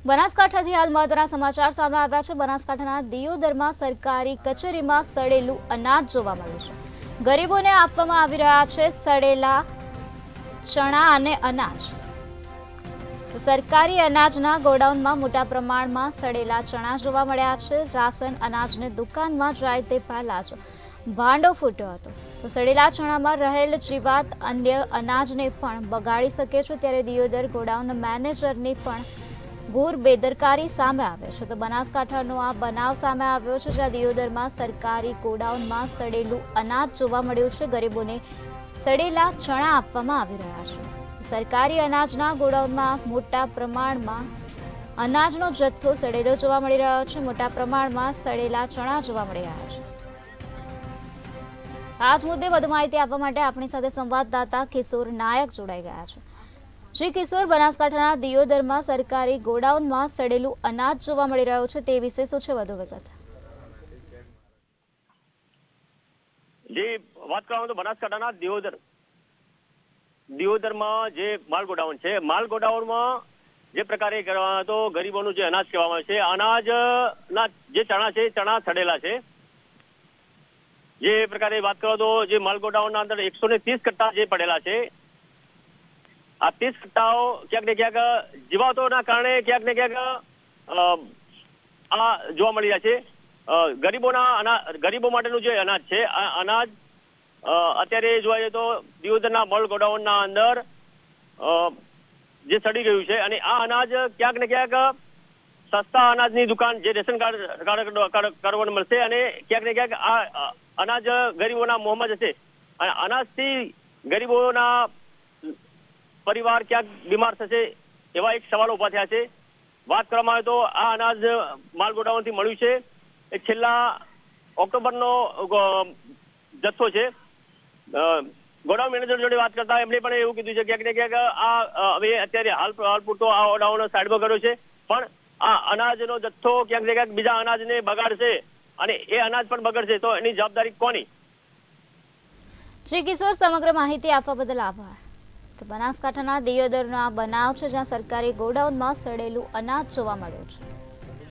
બનાસકાંઠાથી હાલ મહત્વના સમાચાર સામે આવ્યા છે। બનાસકાંઠાના દિયોદરમાં સરકારી કચેરીમાં સડેલું અનાજ જોવા મળ્યું છે। ગરીબોને આપવામાં આવી રહ્યા છે સડેલા ચણા અને અનાજ। તો સરકારી અનાજના ગોડાઉનમાં મોટા પ્રમાણમાં સડેલા ચણા જોવા મળ્યા છે। રાશન અનાજને દુકાનમાં જાય તે પહેલા જ ભાંડો ફૂટ્યો હતો। તો સડેલા ચણામાં રહેલ જીવાત અન્ય અનાજને પણ બગાડી શકે છે। ત્યારે દિયોદર ગોડાઉન મેનેજરની પણ ઘોર બેદરકારી સામે આવે છે। તો બનાસકાંઠાનો આ બનાવ સામે આવ્યો છે, જ્યાં દિયોદરમાં સરકારી ગોડાઉનમાં સડેલું અનાજ જોવા મળ્યું છે। ગરીબોને સડેલા ચણા આપવામાં આવી રહ્યા છે। સરકારી અનાજના ગોડાઉનમાં મોટા પ્રમાણમાં અનાજનો જથ્થો સડેલો જોવા મળી રહ્યો છે। મોટા પ્રમાણમાં સડેલા ચણા જોવા મળી રહ્યા છે। આ જ મુદ્દે વધુ માહિતી આપવા માટે આપણી સાથે સંવાદદાતા કિશોર નાયક જોડાઈ ગયા છે। જી કિશોર, બનાસકાંઠાના દિયોદરમાં સરકારી ગોડાઉનમાં સડેલું અનાજ જોવા મળી રહ્યું છે, તે વિશે શું છે વધુ વિગત? જી, વાત કરવામાં તો બનાસકાંઠાના દિયોદરમાં જે માલ ગોડાઉન છે, માલ ગોડાઉનમાં જે પ્રકારે કરવામાં તો ગરીબોનું જે અનાજ કહેવામાં આવે છે, અનાજના જે ચણા છે, ચણા સડેલા છે। જે પ્રકારે વાત કરો તો જે માલ ગોડાઉનના અંદર 130 કટ્ટા જે પડેલા છે, આ 30 કટ્ટાઓ ક્યાંક ને ક્યાંક જીવાતોના કારણે ક્યાંક ને ક્યાંક આ જોવા મળી રહ્યા છે। ગરીબો માટેનું જે અનાજ છે, આ અનાજ અત્યારે જોવા જઈએ તો દિયોદરના માલ ગોડાઉનના અંદર જે સડી ગયું છે, અને આ અનાજ ક્યાંક ને ક્યાંક સસ્તા અનાજની દુકાન જે રેશન કાર્ડ મળશે, અને ક્યાંક ને ક્યાંક આ અનાજ ગરીબોના મોંમાં જશે। અનાજથી ગરીબોના પરિવાર ક્યાંક બીમાર થશે, એવા એક સવાલો ઉભા થયા છે। વાત કરવામાં આવે તો આ અનાજ માલ ગોડાઉનથી મળ્યું છે, એ છેલ્લા ઓક્ટોબરનો જથ્થો છે। ગોડાઉન મેનેજર જોડે વાત કરતા એમણે પણ એવું કીધું છે ક્યાંક ને ક્યાંક આ હવે અત્યારે હાલ પૂરતો આ ગોડાઉન સાઈડમાં કર્યો છે, પણ આ અનાજનો જથ્થો ક્યાંક ને ક્યાંક બીજા અનાજને બગાડશે અને એ અનાજ પણ બગડશે, તો એની જવાબદારી કોની? જી કિશોર, સમગ્ર માહિતી આપવા બદલ આભાર। તો બનાસકાંઠાના દિયોદરનો આ બનાવ છે, જ્યાં સરકારી ગોડાઉનમાં સડેલું અનાજ જોવા મળ્યું છે।